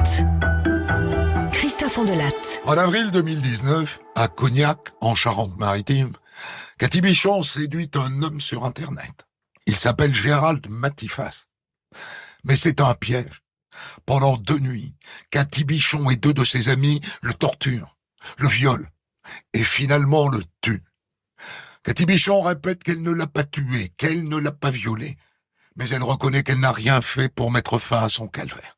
raconte. Christophe Andelatte. En avril 2019, à Cognac, en Charente-Maritime, Cathy Bichon séduit un homme sur Internet. Il s'appelle Gérald Matifas. Mais c'est un piège. Pendant 2 nuits, Cathy Bichon et 2 de ses amis le torturent, le violent et finalement le tuent. Cathy Bichon répète qu'elle ne l'a pas tué, qu'elle ne l'a pas violé, mais elle reconnaît qu'elle n'a rien fait pour mettre fin à son calvaire.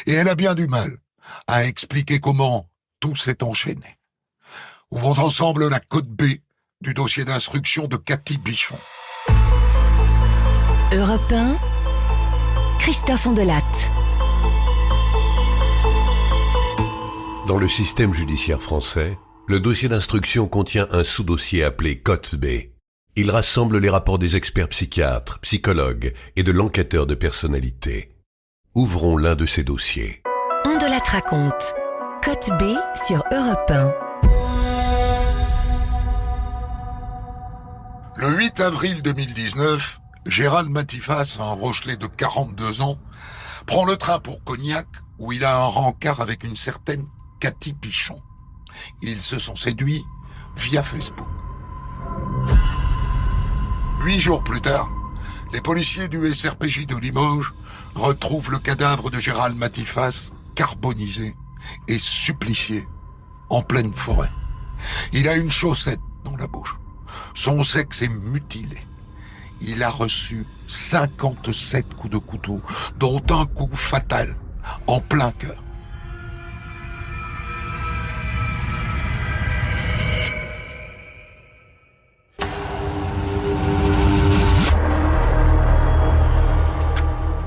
Et elle a bien du mal à expliquer comment tout s'est enchaîné. Ouvrons ensemble la cote B du dossier d'instruction de Cathy Bichon. Europe 1, Christophe Andelatte. Dans le système judiciaire français, le dossier d'instruction contient un sous-dossier appelé cote B. Il rassemble les rapports des experts psychiatres, psychologues et de l'enquêteur de personnalité. Ouvrons l'un de ces dossiers. Andelatte raconte. Cote B sur Europe 1. Le 8 avril 2019, Gérald Matifas, un Rochelet de 42 ans, prend le train pour Cognac où il a un rencard avec une certaine Cathy Bichon. Ils se sont séduits via Facebook. 8 jours plus tard, les policiers du SRPJ de Limoges retrouvent le cadavre de Gérald Matifas carbonisé et supplicié en pleine forêt. Il a une chaussette dans la bouche. Son sexe est mutilé. Il a reçu 57 coups de couteau, dont un coup fatal en plein cœur.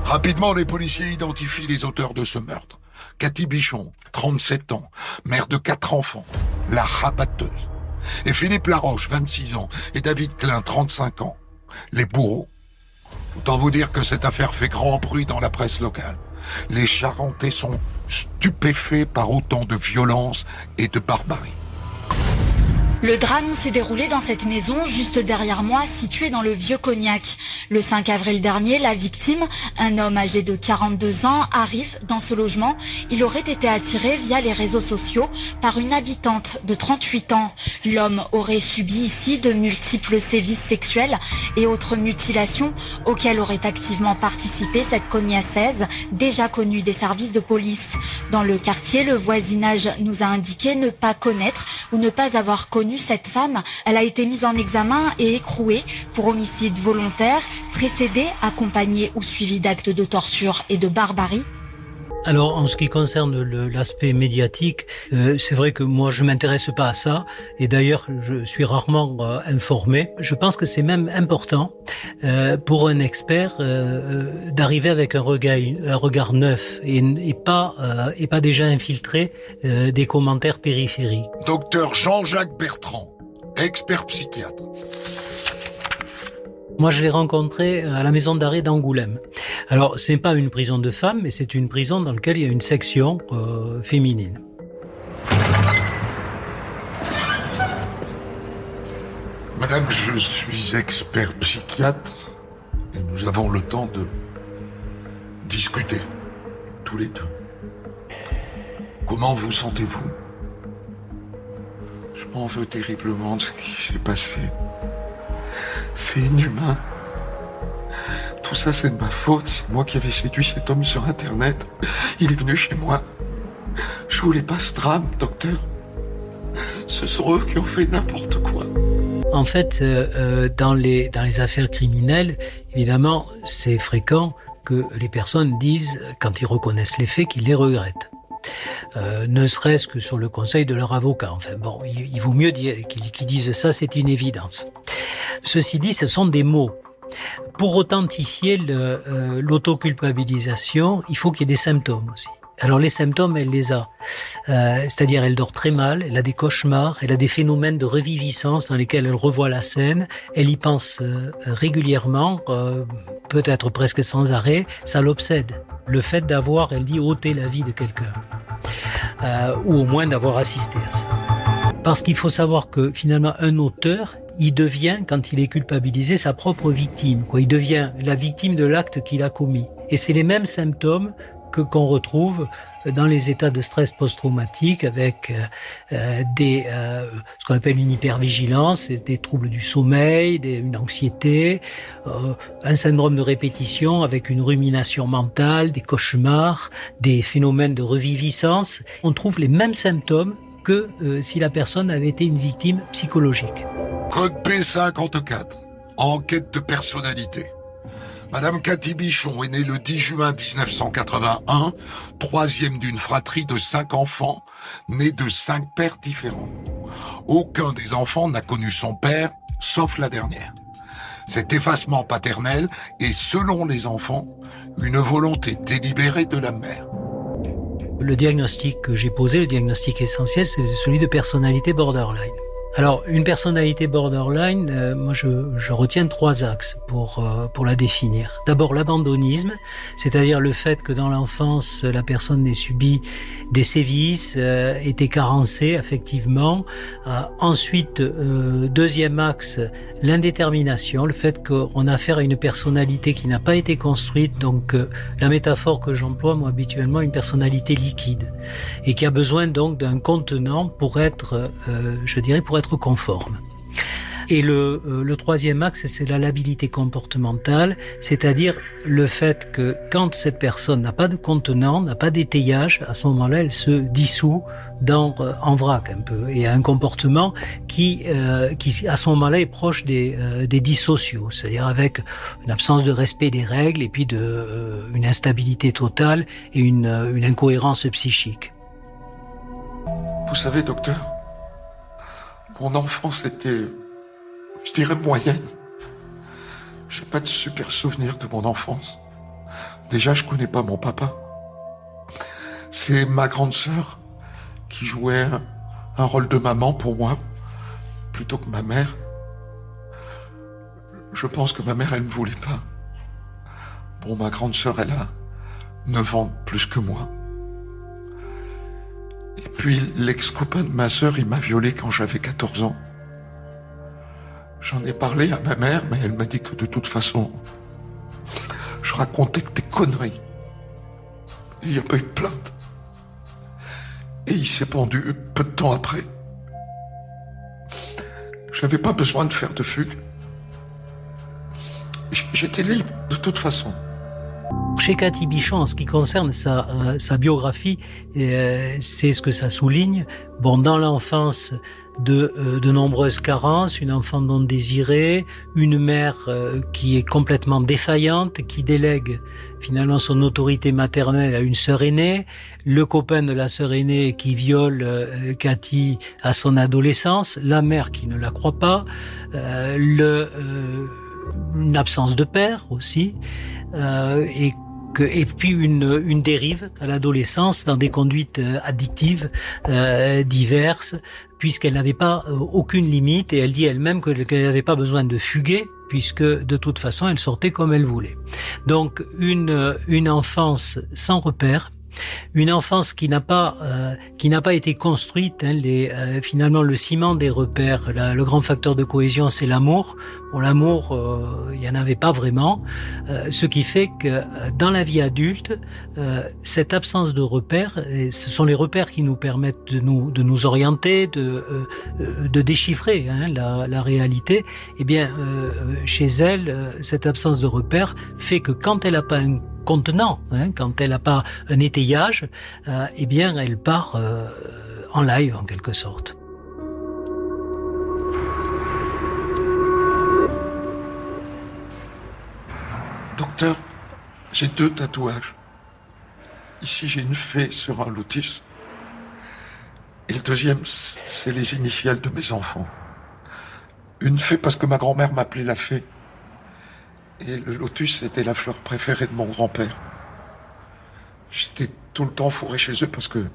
Rapidement, les policiers identifient les auteurs de ce meurtre. Cathy Bichon, 37 ans, mère de 4 enfants, la rabatteuse. Et Philippe Laroche, 26 ans, et David Klein, 35 ans, les bourreaux. Autant vous dire que cette affaire fait grand bruit dans la presse locale. Les Charentais sont stupéfaits par autant de violence et de barbarie. Le drame s'est déroulé dans cette maison juste derrière moi, située dans le Vieux-Cognac. Le 5 avril dernier, la victime, un homme âgé de 42 ans, arrive dans ce logement. Il aurait été attiré via les réseaux sociaux par une habitante de 38 ans. L'homme aurait subi ici de multiples sévices sexuels et autres mutilations auxquelles aurait activement participé cette Cognacaise, déjà connue des services de police. Dans le quartier, le voisinage nous a indiqué ne pas connaître ou ne pas avoir connu cette femme. Elle a été mise en examen et écrouée pour homicide volontaire, précédé, accompagné ou suivi d'actes de torture et de barbarie. Alors, en ce qui concerne l'aspect médiatique, c'est vrai que moi, je m'intéresse pas à ça. Et d'ailleurs, je suis rarement informé. Je pense que c'est même important pour un expert d'arriver avec un regard neuf et pas déjà infiltré des commentaires périphériques. Docteur Jean-Jacques Bertrand, expert psychiatre. Moi, je l'ai rencontré à la maison d'arrêt d'Angoulême. Alors, c'est pas une prison de femmes, mais c'est une prison dans laquelle il y a une section féminine. Madame, je suis expert psychiatre et nous avons le temps de discuter, tous les deux. Comment vous sentez-vous? Je m'en veux terriblement de ce qui s'est passé. C'est inhumain. Tout ça, c'est de ma faute. C'est moi qui avais séduit cet homme sur Internet. Il est venu chez moi. Je voulais pas ce drame, docteur. Ce sont eux qui ont fait n'importe quoi. En fait, dans les affaires criminelles, évidemment, c'est fréquent que les personnes disent, quand ils reconnaissent les faits, qu'ils les regrettent. Ne serait-ce que sur le conseil de leur avocat. Enfin bon, il vaut mieux qu'ils disent ça, c'est une évidence. Ceci dit, ce sont des mots. Pour authentifier l'autoculpabilisation, il faut qu'il y ait des symptômes aussi. Alors les symptômes, elle les a. C'est-à-dire, elle dort très mal, elle a des cauchemars, elle a des phénomènes de reviviscence dans lesquels elle revoit la scène, elle y pense régulièrement, peut-être presque sans arrêt, ça l'obsède. Le fait d'avoir, elle dit, ôté la vie de quelqu'un. Ou au moins d'avoir assisté à ça. Parce qu'il faut savoir que finalement, un auteur, il devient, quand il est culpabilisé, sa propre victime. Il devient la victime de l'acte qu'il a commis. Et c'est les mêmes symptômes qu'on retrouve dans les états de stress post-traumatique avec ce qu'on appelle une hypervigilance, des troubles du sommeil, une anxiété, un syndrome de répétition avec une rumination mentale, des cauchemars, des phénomènes de reviviscence. On trouve les mêmes symptômes que si la personne avait été une victime psychologique. Code B54, enquête de personnalité. Madame Cathy Bichon est née le 10 juin 1981, troisième d'une fratrie de 5 enfants, nés de 5 pères différents. Aucun des enfants n'a connu son père, sauf la dernière. Cet effacement paternel est, selon les enfants, une volonté délibérée de la mère. Le diagnostic que j'ai posé, le diagnostic essentiel, c'est celui de personnalité borderline. Alors, une personnalité borderline, moi je retiens 3 axes pour la définir. D'abord, l'abandonnisme, c'est-à-dire le fait que dans l'enfance, la personne ait subi des sévices, était carencée affectivement. Ensuite, deuxième axe, l'indétermination, le fait qu'on a affaire à une personnalité qui n'a pas été construite, donc la métaphore que j'emploie moi habituellement, une personnalité liquide, et qui a besoin donc d'un contenant pour être, pour être conforme. Et le troisième axe, c'est la labilité comportementale, c'est-à-dire le fait que quand cette personne n'a pas de contenant, n'a pas d'étayage, à ce moment-là, elle se dissout en vrac un peu, et a un comportement qui à ce moment-là est proche des dissociaux, c'est-à-dire avec une absence de respect des règles et puis une instabilité totale et une incohérence psychique. Vous savez, docteur, mon enfance était, je dirais, moyenne. J'ai pas de super souvenirs de mon enfance. Déjà, je connais pas mon papa. C'est ma grande sœur qui jouait un rôle de maman pour moi, plutôt que ma mère. Je pense que ma mère, elle me voulait pas. Bon, ma grande sœur, elle a 9 ans de plus que moi. Et puis, l'ex-copain de ma sœur, il m'a violé quand j'avais 14 ans. J'en ai parlé à ma mère, mais elle m'a dit que de toute façon, je racontais que des conneries. Il n'y a pas eu de plainte. Et il s'est pendu peu de temps après. J'avais pas besoin de faire de fugue. J'étais libre, de toute façon. Chez Cathy Bichon, en ce qui concerne sa biographie, c'est ce que ça souligne. Bon, dans l'enfance, de nombreuses carences, une enfant non désirée, une mère qui est complètement défaillante, qui délègue finalement son autorité maternelle à une sœur aînée, le copain de la sœur aînée qui viole Cathy à son adolescence, la mère qui ne la croit pas, une absence de père aussi, et puis une dérive à l'adolescence dans des conduites addictives diverses, puisqu'elle n'avait pas aucune limite, et elle dit elle-même qu'elle n'avait pas besoin de fuguer, puisque de toute façon elle sortait comme elle voulait. Donc une enfance sans repère, une enfance qui n'a pas été construite. Finalement, le ciment des repères, le grand facteur de cohésion, c'est l'amour. Bon, l'amour, il y en avait pas vraiment. Ce qui fait que dans la vie adulte, cette absence de repères, et ce sont les repères qui nous permettent de nous orienter, de déchiffrer la réalité. Eh bien, chez elle, cette absence de repères fait que quand elle n'a pas un contenant, quand elle n'a pas un étayage, eh bien, elle part en live en quelque sorte. Docteur, j'ai 2 tatouages. Ici, j'ai une fée sur un lotus. Et le deuxième, c'est les initiales de mes enfants. Une fée parce que ma grand-mère m'appelait la fée. Et le lotus, c'était la fleur préférée de mon grand-père. J'étais tout le temps fourré chez eux parce que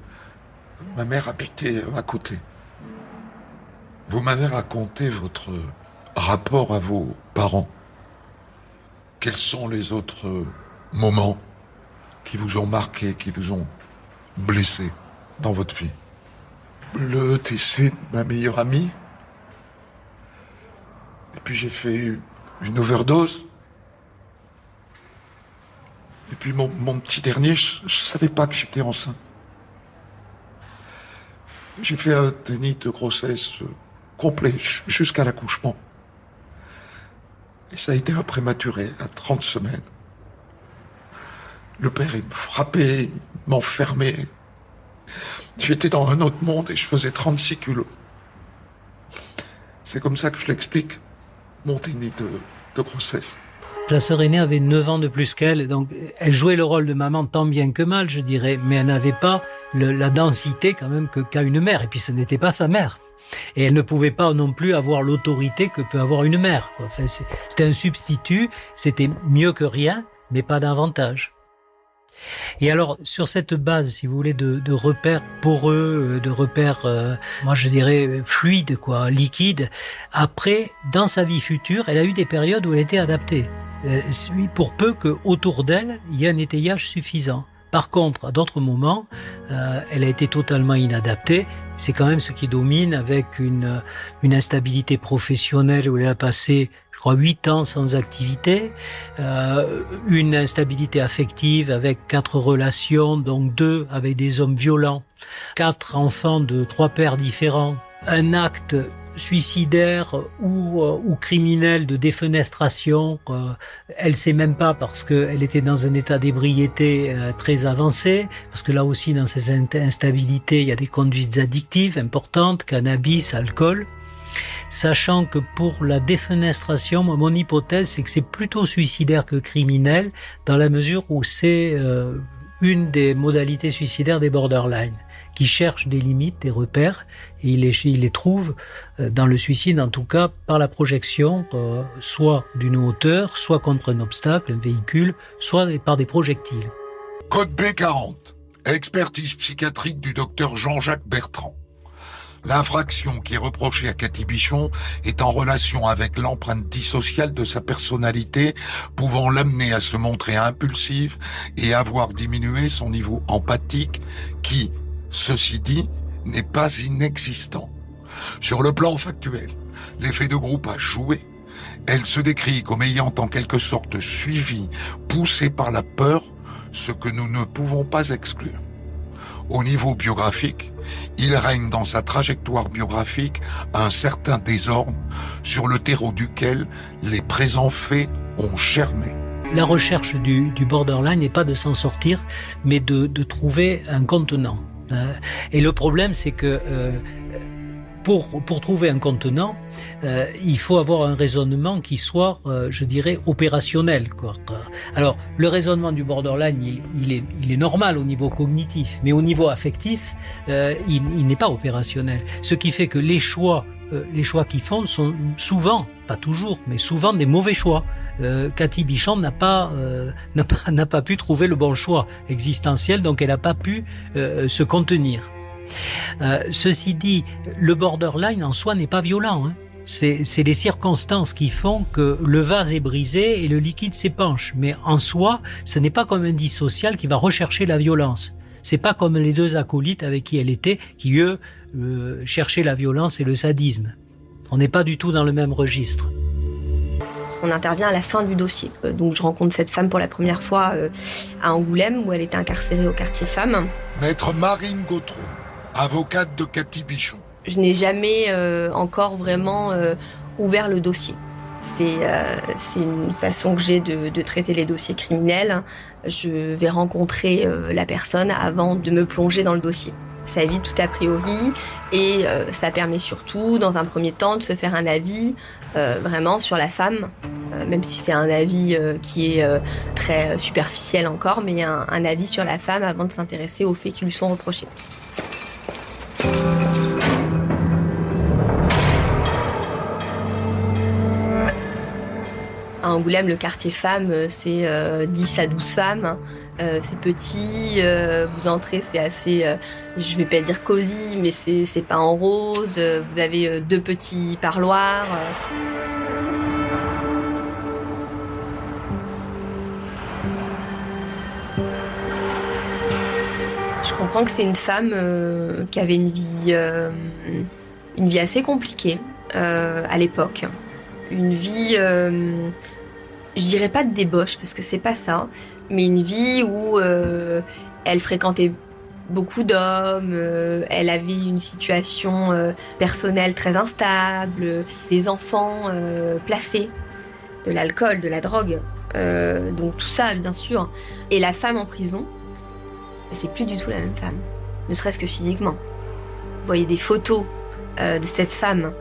ma mère habitait à côté. Vous m'avez raconté votre rapport à vos parents. Quels sont les autres moments qui vous ont marqué, qui vous ont blessé dans votre vie? Le TC de ma meilleure amie. Et puis j'ai fait une overdose. Et puis mon petit dernier, je savais pas que j'étais enceinte. J'ai fait un déni de grossesse complet jusqu'à l'accouchement. Et ça a été un prématuré à 30 semaines. Le père, il me frappait, il m'enfermait. J'étais dans un autre monde et je faisais 36 kilos. C'est comme ça que je l'explique, mon déni de grossesse. La sœur aînée avait 9 ans de plus qu'elle, donc elle jouait le rôle de maman tant bien que mal, je dirais, mais elle n'avait pas la densité quand même qu'a une mère, et puis ce n'était pas sa mère. Et elle ne pouvait pas non plus avoir l'autorité que peut avoir une mère. Enfin, c'était un substitut, c'était mieux que rien, mais pas d'avantage. Et alors, sur cette base, si vous voulez, de repères poreux, de repères, moi je dirais fluides, liquides, après, dans sa vie future, elle a eu des périodes où elle était adaptée. Pour peu qu'autour d'elle, il y ait un étayage suffisant. Par contre, à d'autres moments, elle a été totalement inadaptée. C'est quand même ce qui domine, avec une instabilité professionnelle où elle a passé, je crois, 8 ans sans activité, une instabilité affective avec 4 relations, donc 2 avec des hommes violents, 4 enfants de 3 pères différents, un acte suicidaire ou criminel de défenestration. Elle sait même pas, parce qu'elle était dans un état d'ébriété très avancé, parce que là aussi dans ces instabilités il y a des conduites addictives importantes, cannabis, alcool. Sachant que pour la défenestration, mon hypothèse c'est que c'est plutôt suicidaire que criminel, dans la mesure où c'est une des modalités suicidaires des borderline, qui cherchent des limites, des repères, et il les trouve dans le suicide, en tout cas par la projection, soit d'une hauteur, soit contre un obstacle, un véhicule, soit par des projectiles. Code B40, expertise psychiatrique du docteur Jean-Jacques Bertrand. L'infraction qui est reprochée à Cathy Bichon est en relation avec l'empreinte dissociale de sa personnalité, pouvant l'amener à se montrer impulsive et avoir diminué son niveau empathique qui, ceci dit, n'est pas inexistant. Sur le plan factuel, l'effet de groupe a joué. Elle se décrit comme ayant en quelque sorte suivi, poussée par la peur, ce que nous ne pouvons pas exclure. Au niveau biographique, il règne dans sa trajectoire biographique un certain désordre sur le terreau duquel les présents faits ont germé. La recherche du borderline n'est pas de s'en sortir, mais de trouver un contenant. Et le problème, c'est que pour trouver un contenant, il faut avoir un raisonnement qui soit, je dirais, opérationnel, Alors, le raisonnement du borderline, il est normal au niveau cognitif, mais au niveau affectif, il n'est pas opérationnel. Ce qui fait que les choix qu'ils font sont souvent, pas toujours, mais souvent des mauvais choix. Cathy Bichon n'a pas pu trouver le bon choix existentiel, donc elle n'a pas pu se contenir. Ceci dit, le borderline en soi n'est pas violent. C'est les circonstances qui font que le vase est brisé et le liquide s'épanche. Mais en soi, ce n'est pas comme un dissocial qui va rechercher la violence. C'est pas comme les 2 acolytes avec qui elle était, qui eux cherchaient la violence et le sadisme. On n'est pas du tout dans le même registre. On intervient à la fin du dossier. Donc je rencontre cette femme pour la première fois à Angoulême, où elle était incarcérée au quartier femmes. Maître Marine Gautreau, avocate de Cathy Bichon. Je n'ai jamais encore vraiment ouvert le dossier. C'est une façon que j'ai de traiter les dossiers criminels. Je vais rencontrer la personne avant de me plonger dans le dossier. Ça évite tout a priori et ça permet surtout, dans un premier temps, de se faire un avis vraiment sur la femme, même si c'est un avis qui est très superficiel encore, mais un avis sur la femme avant de s'intéresser aux faits qui lui sont reprochés. À Angoulême, le quartier femmes, c'est 10 à 12 femmes. C'est petit, vous entrez, c'est assez, je vais pas dire cosy, mais c'est pas en rose. Vous avez 2 petits parloirs. Je comprends que c'est une femme qui avait une vie assez compliquée à l'époque. Une vie, je dirais pas de débauche parce que c'est pas ça, mais une vie où elle fréquentait beaucoup d'hommes, elle avait une situation personnelle très instable, des enfants placés, de l'alcool, de la drogue, donc tout ça bien sûr. Et la femme en prison, c'est plus du tout la même femme, ne serait-ce que physiquement. Vous voyez des photos de cette femme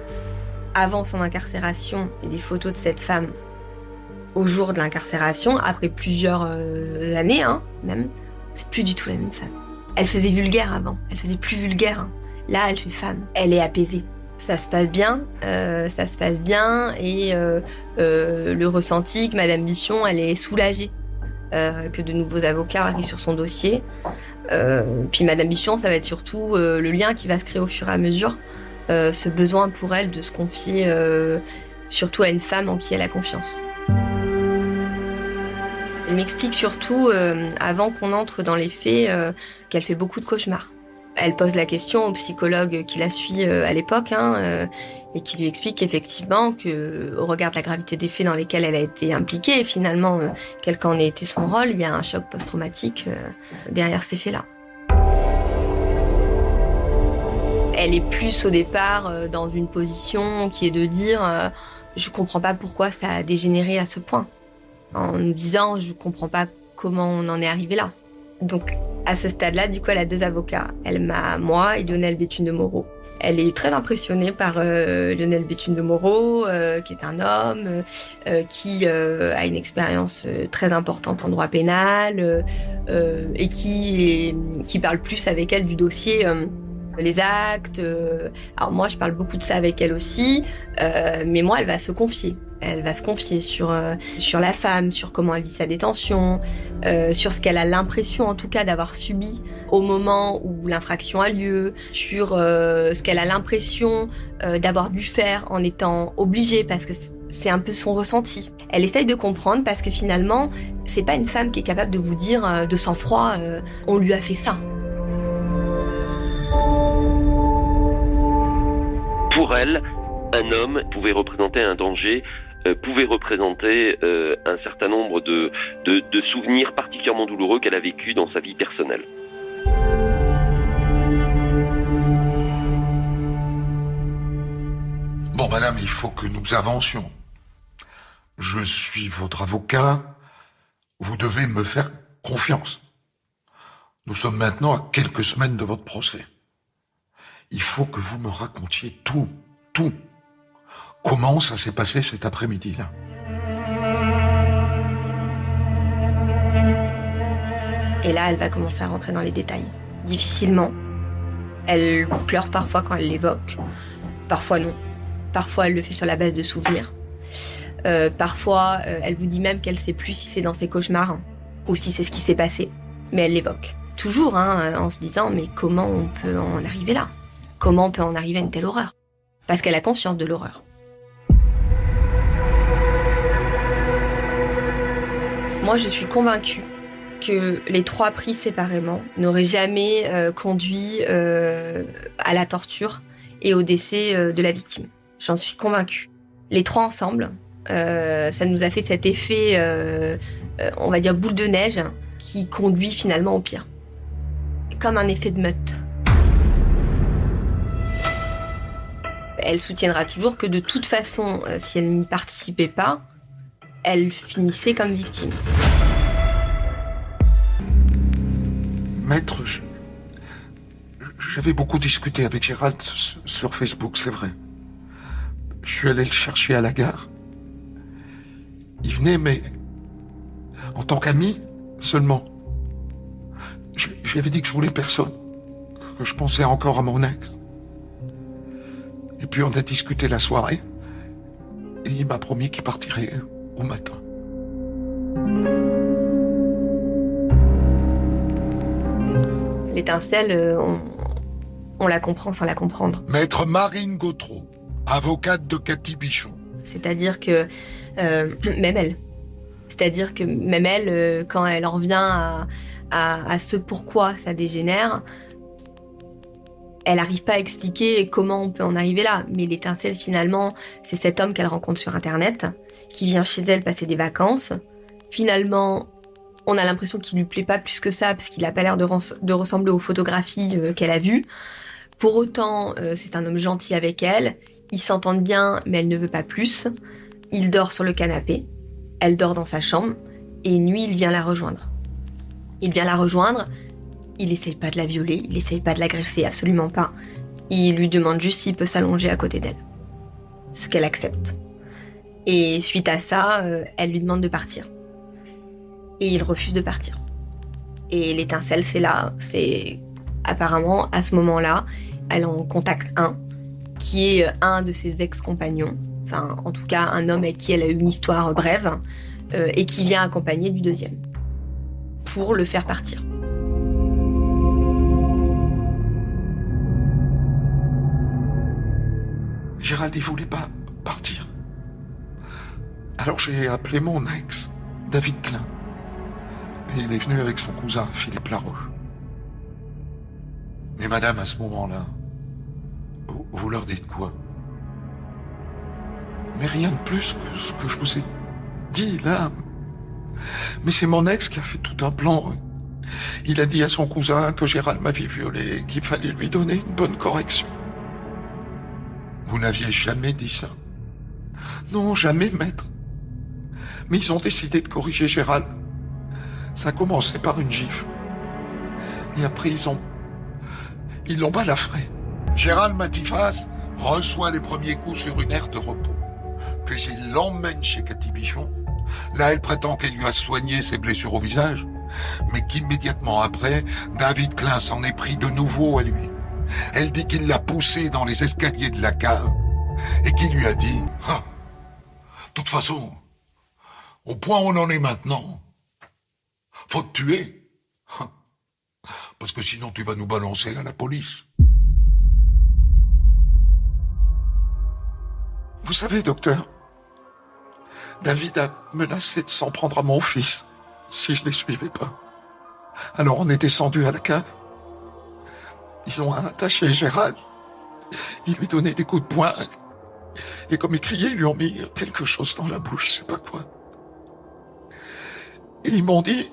avant son incarcération et des photos de cette femme au jour de l'incarcération, après plusieurs années même, c'est plus du tout la même femme. Elle faisait vulgaire avant, elle faisait plus vulgaire. Là, elle fait femme, elle est apaisée. Ça se passe bien, et le ressenti que Madame Bichon, elle est soulagée que de nouveaux avocats arrivent sur son dossier. Puis Madame Bichon, ça va être surtout le lien qui va se créer au fur et à mesure, ce besoin pour elle de se confier surtout à une femme en qui elle a confiance. Elle m'explique surtout, avant qu'on entre dans les faits, qu'elle fait beaucoup de cauchemars. Elle pose la question au psychologue qui la suit à l'époque, et qui lui explique qu'effectivement, au regard de la gravité des faits dans lesquels elle a été impliquée, et finalement, quel qu'en ait été son rôle, il y a un choc post-traumatique derrière ces faits-là. Elle est plus au départ dans une position qui est de dire je comprends pas pourquoi ça a dégénéré à ce point. En nous disant je comprends pas comment on en est arrivé là. Donc à ce stade-là, du coup, elle a 2 avocats. Elle m'a moi et Lionel Béthune de Moreau. Elle est très impressionnée par Lionel Béthune de Moreau, qui est un homme qui a une expérience très importante en droit pénal et qui parle plus avec elle du dossier. Les actes. Alors moi, je parle beaucoup de ça avec elle aussi, mais moi, elle va se confier. Elle va se confier sur la femme, sur comment elle vit sa détention, sur ce qu'elle a l'impression, en tout cas, d'avoir subi au moment où l'infraction a lieu, sur ce qu'elle a l'impression d'avoir dû faire en étant obligée, parce que c'est un peu son ressenti. Elle essaye de comprendre parce que finalement, c'est pas une femme qui est capable de vous dire de sang-froid, on lui a fait ça. Pour elle, un homme pouvait représenter un danger, pouvait représenter un certain nombre de souvenirs particulièrement douloureux qu'elle a vécus dans sa vie personnelle. Bon, madame, il faut que nous avancions. Je suis votre avocat. Vous devez me faire confiance. Nous sommes maintenant à quelques semaines de votre procès. Il faut que vous me racontiez tout. Comment ça s'est passé cet après-midi-là? Et là, elle va commencer à rentrer dans les détails, difficilement. Elle pleure parfois quand elle l'évoque, parfois non. Parfois, elle le fait sur la base de souvenirs. Parfois, elle vous dit même qu'elle ne sait plus si c'est dans ses cauchemars ou si c'est ce qui s'est passé. Mais elle l'évoque. Toujours en se disant, mais comment on peut en arriver là? Comment on peut en arriver à une telle horreur? Parce qu'elle a conscience de l'horreur. Moi, je suis convaincue que les 3 pris séparément n'auraient jamais conduit à la torture et au décès de la victime. J'en suis convaincue. Les 3 ensemble, ça nous a fait cet effet, on va dire boule de neige, qui conduit finalement au pire. Comme un effet de meute. Elle soutiendra toujours que de toute façon, si elle n'y participait pas, elle finissait comme victime. Maître, j'avais beaucoup discuté avec Gérald sur Facebook, c'est vrai. Je suis allé le chercher à la gare. Il venait, mais en tant qu'ami seulement. Je lui avais dit que je voulais personne, que je pensais encore à mon ex. Et puis on a discuté la soirée, et il m'a promis qu'il partirait au matin. L'étincelle, on la comprend sans la comprendre. Maître Marine Gautreau, avocate de Cathy Bichon. C'est-à-dire que même elle. C'est-à-dire que même elle, quand elle en revient à ce pourquoi ça dégénère, elle n'arrive pas à expliquer comment on peut en arriver là. Mais l'étincelle, finalement, c'est cet homme qu'elle rencontre sur Internet, qui vient chez elle passer des vacances. Finalement, On a l'impression qu'il lui plaît pas plus que ça, parce qu'il a pas l'air de ressembler aux photographies qu'elle a vues. Pour autant, c'est un homme gentil avec elle. Ils s'entendent bien, mais elle ne veut pas plus. Il dort sur le canapé. Elle dort dans sa chambre. Et une nuit, il vient la rejoindre. Il essaye pas de la violer, il essaye pas de l'agresser, absolument pas. Il lui demande juste s'il peut s'allonger à côté d'elle. Ce qu'elle accepte. Et suite à ça, elle lui demande de partir. Et il refuse de partir. Et l'étincelle, c'est là. C'est apparemment, à ce moment-là, elle en contacte un, qui est un de ses ex-compagnons. Enfin, en tout cas, un homme avec qui elle a eu une histoire brève, et qui vient accompagner du deuxième. Pour le faire partir. Gérald, il voulait pas partir. Alors j'ai appelé mon ex, David Klein. Et il est venu avec son cousin, Philippe Laroche. Mais madame, à ce moment-là, vous leur dites quoi? Mais rien de plus que ce que je vous ai dit là. Mais c'est mon ex qui a fait tout un plan. Il a dit à son cousin que Gérald m'avait violé et qu'il fallait lui donner une bonne correction. Vous n'aviez jamais dit ça? Non, jamais, maître. Mais ils ont décidé de corriger Gérald. Ça a commencé par une gifle. Et après, ils l'ont balafré. Gérald Matifas reçoit les premiers coups sur une aire de repos. Puis il l'emmène chez Cathy Bichon. Là, elle prétend qu'elle lui a soigné ses blessures au visage, mais qu'immédiatement après, David Klein s'en est pris de nouveau à lui. Elle dit qu'il l'a poussé dans les escaliers de la cave et qu'il lui a dit « Ah, de toute façon, au point où on en est maintenant, faut te tuer, parce que sinon tu vas nous balancer à la police. » Vous savez, docteur, David a menacé de s'en prendre à mon fils si je les suivais pas. Alors on est descendu à la cave. Ils ont attaché Gérald. Ils lui donnaient des coups de poing. Et comme il criait, ils lui ont mis quelque chose dans la bouche, je sais pas quoi. Et ils m'ont dit,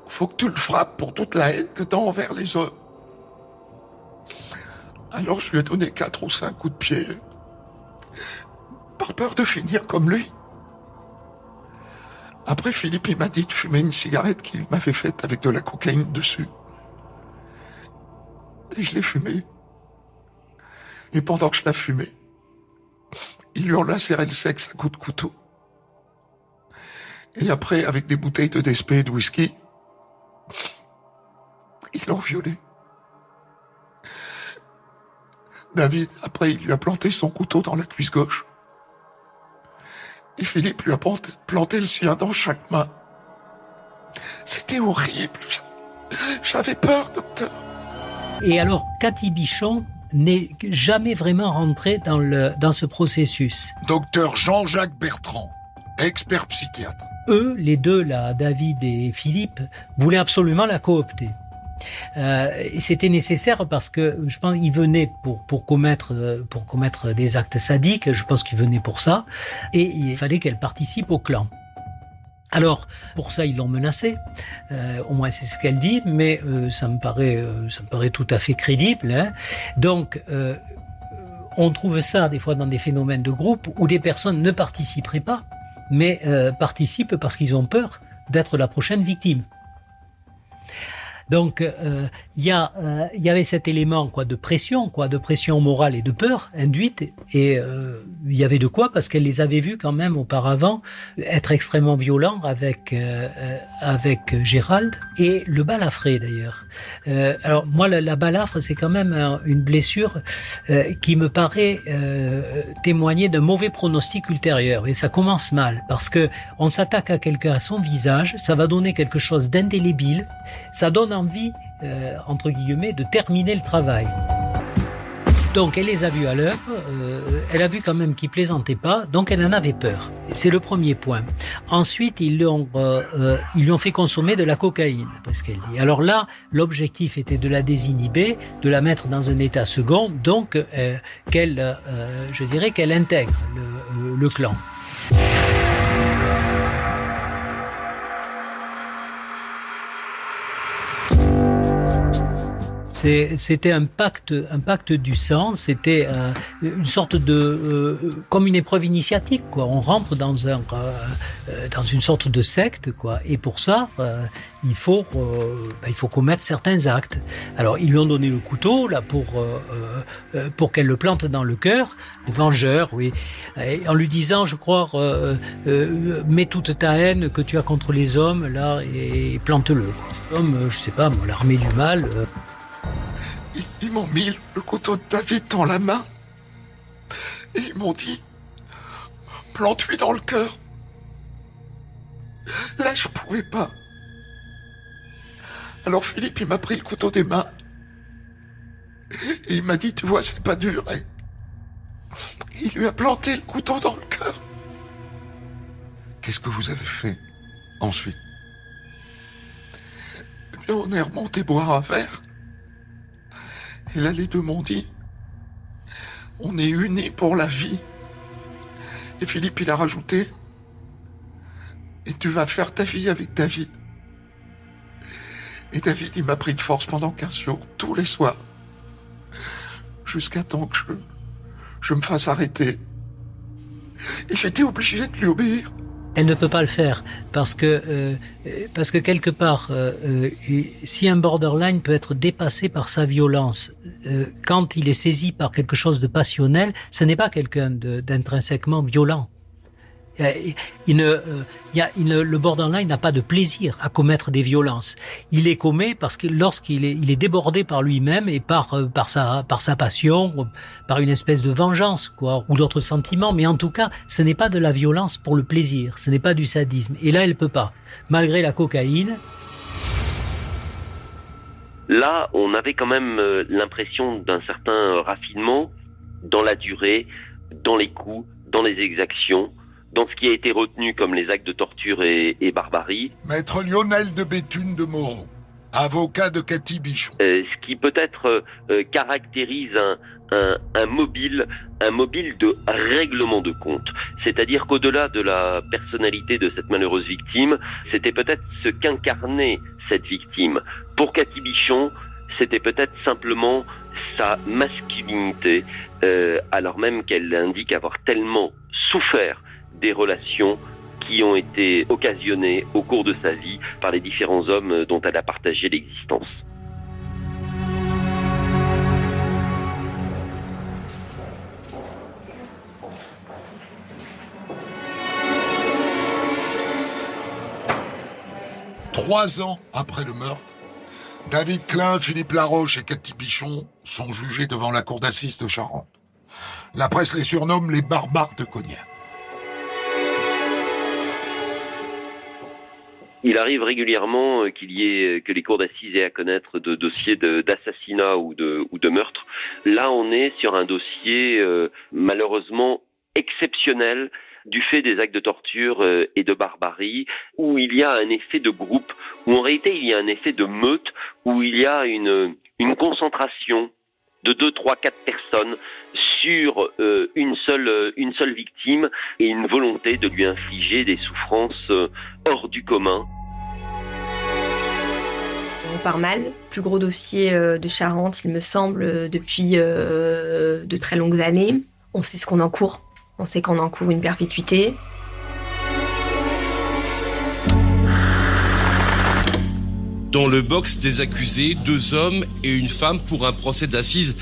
faut que tu le frappes pour toute la haine que t'as envers les hommes. Alors je lui ai donné 4 ou 5 coups de pied. Par peur de finir comme lui. Après, Philippe, il m'a dit de fumer une cigarette qu'il m'avait faite avec de la cocaïne dessus. Et je l'ai fumée. Et pendant que je la fumais, ils lui ont lacéré le sexe à coups de couteau. Et après, avec des bouteilles de DSP et de whisky, ils l'ont violée. David, après, il lui a planté son couteau dans la cuisse gauche. Et Philippe lui a planté le sien dans chaque main. C'était horrible. J'avais peur, docteur. Et alors, Cathy Bichon n'est jamais vraiment rentrée dans ce processus. Docteur Jean-Jacques Bertrand, expert psychiatre. Eux, les deux, là, David et Philippe, voulaient absolument la coopter. Et c'était nécessaire parce que je pense qu'ils venaient pour commettre des actes sadiques. Je pense qu'ils venaient pour ça, et il fallait qu'elle participe au clan. Alors pour ça ils l'ont menacée, au moins c'est ce qu'elle dit, mais ça me paraît tout à fait crédible. Hein. Donc on trouve ça des fois dans des phénomènes de groupe où des personnes ne participeraient pas, mais participent parce qu'ils ont peur d'être la prochaine victime. Donc il y avait cet élément de pression morale et de peur induite, et il y avait de quoi, parce qu'elle les avait vus quand même auparavant être extrêmement violents avec Gérald, et le balafré d'ailleurs. Alors moi la balafre, c'est quand même une blessure qui me paraît témoigner d'un mauvais pronostic ultérieur, et ça commence mal parce que on s'attaque à quelqu'un à son visage, ça va donner quelque chose d'indélébile, ça donne envie, entre guillemets, de terminer le travail. Donc elle les a vus à l'œuvre, elle a vu quand même qu'ils plaisantaient pas, donc elle en avait peur. C'est le premier point. Ensuite, ils lui ont fait consommer de la cocaïne, parce qu'elle dit. Alors là, l'objectif était de la désinhiber, de la mettre dans un état second, donc qu'elle intègre le C'était un pacte du sang. C'était une sorte de comme une épreuve initiatique, quoi. On rentre dans une sorte de secte, quoi. Et pour ça, il faut commettre certains actes. Alors ils lui ont donné le couteau là pour qu'elle le plante dans le cœur. Le vengeur, oui. Et en lui disant, je crois, mets toute ta haine que tu as contre les hommes là et plante-le. Comme, je sais pas, l'armée du mal. Ils m'ont mis le couteau de David dans la main et ils m'ont dit plante-lui dans le cœur. Là, je pouvais pas. Alors Philippe, il m'a pris le couteau des mains et il m'a dit, tu vois, c'est pas dur. Et il lui a planté le couteau dans le cœur. Qu'est-ce que vous avez fait ensuite? Et on est remonté boire un verre. Et là, les deux m'ont dit, on est unis pour la vie. Et Philippe, il a rajouté, et tu vas faire ta vie avec David. Et David, il m'a pris de force pendant 15 jours, tous les soirs, jusqu'à temps que je me fasse arrêter. Et j'étais obligé de lui obéir. Elle ne peut pas le faire parce que quelque part, si un borderline peut être dépassé par sa violence, quand il est saisi par quelque chose de passionnel, ce n'est pas quelqu'un d'intrinsèquement violent. Le borderline n'a pas de plaisir à commettre des violences. Il les commet parce que lorsqu'il est débordé par lui-même et par sa passion, par une espèce de vengeance, quoi, ou d'autres sentiments. Mais en tout cas, ce n'est pas de la violence pour le plaisir. Ce n'est pas du sadisme. Et là, elle peut pas. Malgré la cocaïne. Là, on avait quand même l'impression d'un certain raffinement dans la durée, dans les coups, dans les exactions, dans ce qui a été retenu comme les actes de torture et barbarie. Maître Lionel de Béthune de Moreau, avocat de Cathy Bichon. Ce qui peut-être caractérise un mobile de règlement de compte. C'est-à-dire qu'au-delà de la personnalité de cette malheureuse victime, c'était peut-être ce qu'incarnait cette victime. Pour Cathy Bichon, c'était peut-être simplement sa masculinité, alors même qu'elle indique avoir tellement souffert des relations qui ont été occasionnées au cours de sa vie par les différents hommes dont elle a partagé l'existence. Trois ans après le meurtre, David Klein, Philippe Laroche et Cathy Bichon sont jugés devant la cour d'assises de Charente. La presse les surnomme les barbares de Cognac. Il arrive régulièrement que les cours d'assises aient à connaître de dossiers d'assassinat ou de meurtre. Là, on est sur un dossier malheureusement exceptionnel du fait des actes de torture et de barbarie, où il y a un effet de groupe, où en réalité il y a un effet de meute, où il y a une concentration de 2, 3, 4 personnes sur une seule victime et une volonté de lui infliger des souffrances hors du commun. On part mal. Plus gros dossier de Charente, il me semble, depuis de très longues années. On sait ce qu'on encourt. On sait qu'on encourt une perpétuité. Dans le box des accusés, 2 hommes et une femme pour un procès d'assises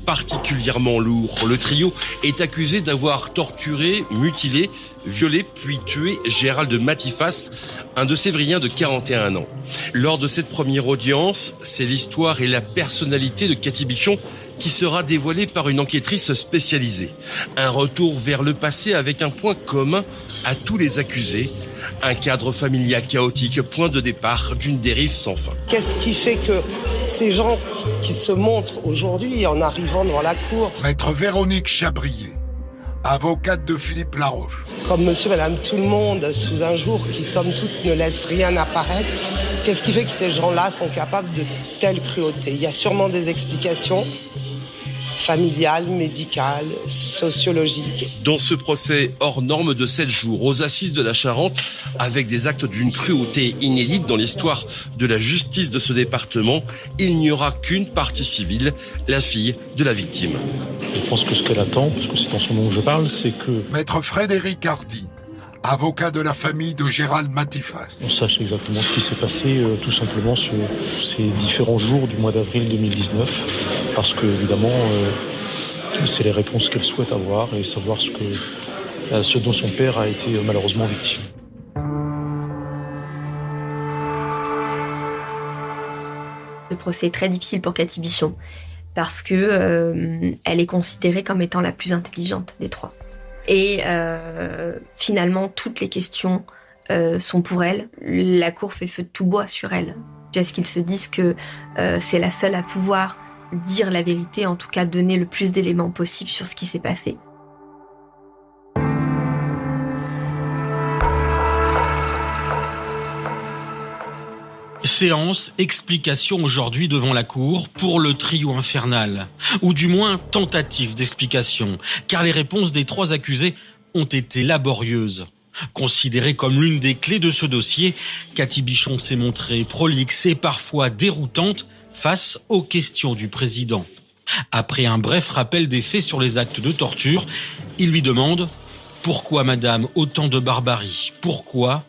particulièrement lourd. Le trio est accusé d'avoir torturé, mutilé, violé puis tué Gérald Matifas, un de Sévrien de 41 ans. Lors de cette première audience, c'est l'histoire et la personnalité de Cathy Bichon qui sera dévoilée par une enquêtrice spécialisée. Un retour vers le passé avec un point commun à tous les accusés. Un cadre familial chaotique, point de départ d'une dérive sans fin. Qu'est-ce qui fait que ces gens qui se montrent aujourd'hui en arrivant dans la cour... Maître Véronique Chabrier, avocate de Philippe Laroche. Comme monsieur, madame, tout le monde, sous un jour qui, somme toute, ne laisse rien apparaître. Qu'est-ce qui fait que ces gens-là sont capables de telle cruauté? Il y a sûrement des explications. familiale, médicale, sociologique. Dans ce procès hors norme de 7 jours aux assises de la Charente, avec des actes d'une cruauté inédite dans l'histoire de la justice de ce département, il n'y aura qu'une partie civile, la fille de la victime. Je pense que ce qu'elle attend, parce que c'est en son nom que je parle, c'est que... Maître Frédéric Hardy, avocat de la famille de Gérald Matifas. On sache exactement ce qui s'est passé tout simplement sur ces différents jours du mois d'avril 2019, parce que évidemment c'est les réponses qu'elle souhaite avoir et savoir ce dont son père a été malheureusement victime. Le procès est très difficile pour Cathy Bichon parce que elle est considérée comme étant la plus intelligente des trois. Et finalement, toutes les questions sont pour elle. La cour fait feu de tout bois sur elle. Est-ce qu'ils se disent que c'est la seule à pouvoir dire la vérité, en tout cas donner le plus d'éléments possible sur ce qui s'est passé. Séance, explication aujourd'hui devant la cour pour le trio infernal, ou du moins tentative d'explication, car les réponses des 3 accusés ont été laborieuses. Considérée comme l'une des clés de ce dossier, Cathy Bichon s'est montrée prolixe et parfois déroutante face aux questions du président. Après un bref rappel des faits sur les actes de torture, il lui demande « Pourquoi, madame, autant de barbarie ? Pourquoi ?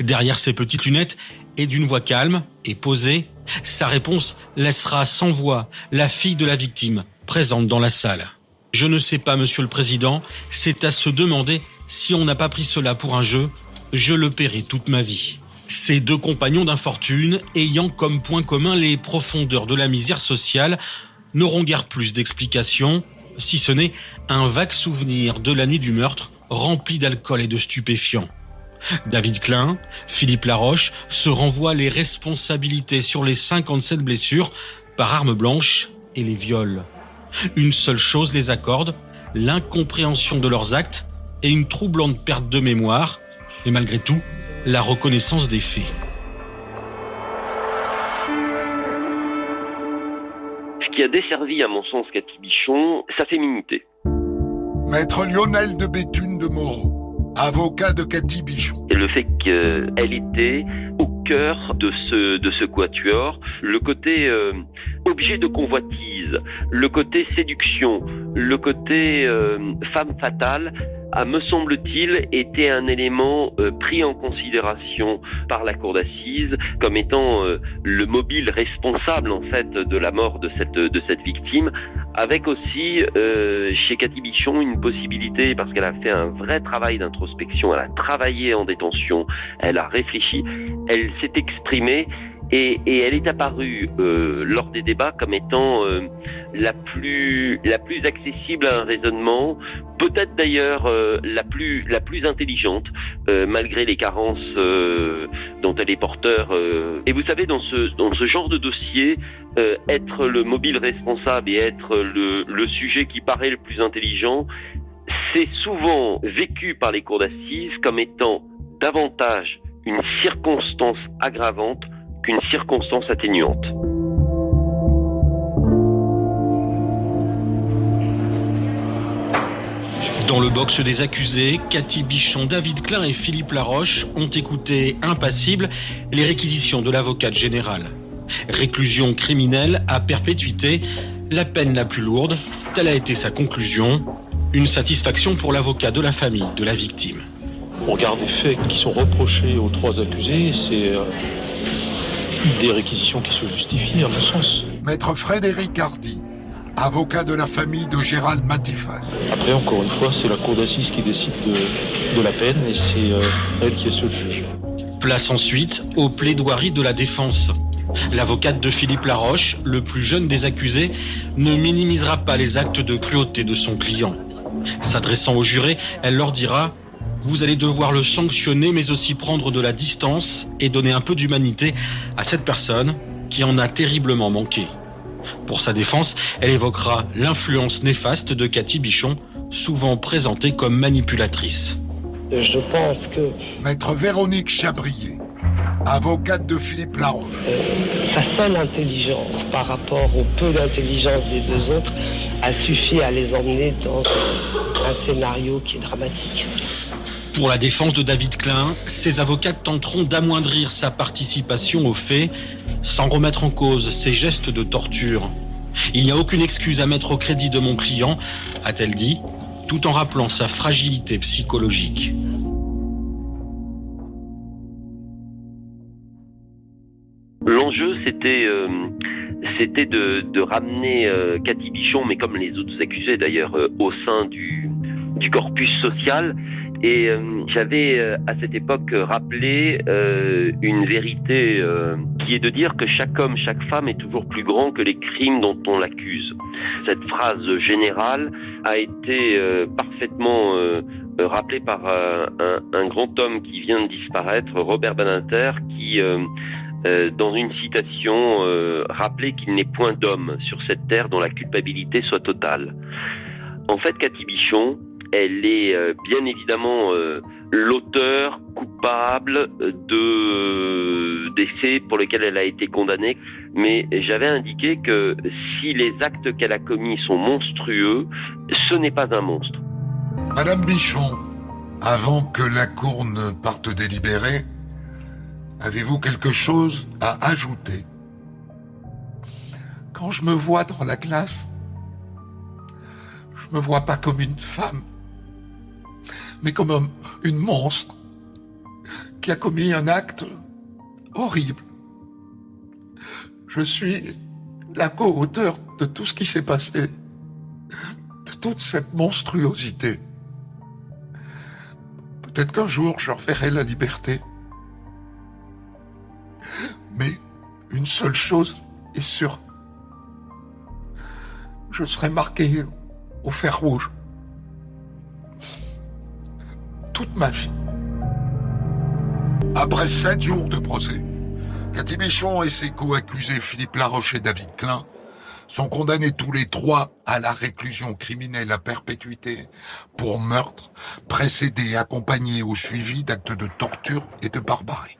Derrière ses petites lunettes et d'une voix calme et posée, sa réponse laissera sans voix la fille de la victime présente dans la salle. « Je ne sais pas, monsieur le président, c'est à se demander si on n'a pas pris cela pour un jeu, je le paierai toute ma vie. » Ces 2 compagnons d'infortune, ayant comme point commun les profondeurs de la misère sociale, n'auront guère plus d'explications, si ce n'est un vague souvenir de la nuit du meurtre rempli d'alcool et de stupéfiants. David Klein, Philippe Laroche se renvoient les responsabilités sur les 57 blessures par arme blanche et les viols. Une seule chose les accorde, l'incompréhension de leurs actes et une troublante perte de mémoire, et malgré tout, la reconnaissance des faits. Ce qui a desservi, à mon sens, Cathy Bichon, sa féminité. Maître Lionel de Béthune de Moreau, avocat de Cathy Bichon. Et le fait qu'elle était au cœur de ce quatuor, le côté objet de convoitise, le côté séduction, le côté femme fatale, a, me semble-t-il, été un élément pris en considération par la cour d'assises comme étant le mobile responsable en fait de la mort de cette victime, avec aussi chez Cathy Bichon une possibilité, parce qu'elle a fait un vrai travail d'introspection, elle a travaillé en détention, elle a réfléchi, elle s'est exprimée et elle est apparue lors des débats comme étant la plus accessible à un raisonnement, peut-être d'ailleurs la plus intelligente, malgré les carences dont elle est porteur. Et vous savez, dans ce genre de dossier, être le mobile responsable et être le sujet qui paraît le plus intelligent, c'est souvent vécu par les cours d'assises comme étant davantage une circonstance aggravante qu'une circonstance atténuante. Dans le box des accusés, Cathy Bichon, David Klein et Philippe Laroche ont écouté impassibles les réquisitions de l'avocate générale. Réclusion criminelle à perpétuité, la peine la plus lourde, telle a été sa conclusion. Une satisfaction pour l'avocat de la famille de la victime. Au regard des faits qui sont reprochés aux 3 accusés, c'est des réquisitions qui se justifient, à mon sens. Maître Frédéric Hardy, avocat de la famille de Gérald Matifas. Après, encore une fois, c'est la cour d'assises qui décide de la peine et c'est elle qui est seule juge. Place ensuite aux plaidoiries de la défense. L'avocate de Philippe Laroche, le plus jeune des accusés, ne minimisera pas les actes de cruauté de son client. S'adressant aux jurés, elle leur dira « Vous allez devoir le sanctionner, mais aussi prendre de la distance et donner un peu d'humanité à cette personne qui en a terriblement manqué. » Pour sa défense, elle évoquera l'influence néfaste de Cathy Bichon, souvent présentée comme manipulatrice. Je pense que... Maître Véronique Chabrier, avocate de Philippe Laroche. Sa seule intelligence par rapport au peu d'intelligence des deux autres a suffi à les emmener dans un scénario qui est dramatique. Pour la défense de David Klein, ses avocats tenteront d'amoindrir sa participation aux faits sans remettre en cause ses gestes de torture. Il n'y a aucune excuse à mettre au crédit de mon client, a-t-elle dit, tout en rappelant sa fragilité psychologique. L'enjeu, c'était de ramener Cathy Bichon, mais comme les autres accusés d'ailleurs, au sein du corpus social. Et j'avais à cette époque rappelé une vérité qui est de dire que chaque homme, chaque femme est toujours plus grand que les crimes dont on l'accuse. Cette phrase générale a été parfaitement rappelée par un grand homme qui vient de disparaître, Robert Badinter, qui dans une citation rappelait qu'il n'est point d'homme sur cette terre dont la culpabilité soit totale. En fait, Cathy Bichon, elle est bien évidemment l'auteur coupable des faits pour lesquels elle a été condamnée, mais j'avais indiqué que si les actes qu'elle a commis sont monstrueux, ce n'est pas un monstre. Madame Bichon, avant que la cour ne parte délibérer, avez-vous quelque chose à ajouter? Quand je me vois dans la glace, je me vois pas comme une femme, mais comme une monstre qui a commis un acte horrible. Je suis la co-auteur de tout ce qui s'est passé, de toute cette monstruosité. Peut-être qu'un jour, je reverrai la liberté. Mais une seule chose est sûre. Je serai marqué au fer rouge toute ma vie. Après 7 jours de procès, Cathy Bichon et ses co-accusés Philippe Laroche et David Klein sont condamnés tous les 3 à la réclusion criminelle à perpétuité pour meurtre, précédé et accompagné ou suivi d'actes de torture et de barbarie.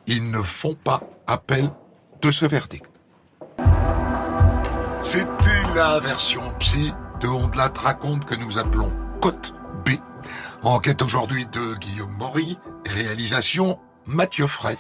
Ils ne font pas appel de ce verdict. C'était la version psy de On de la raconte que nous appelons Côte B. Enquête aujourd'hui de Guillaume Maury, réalisation Mathieu Fray.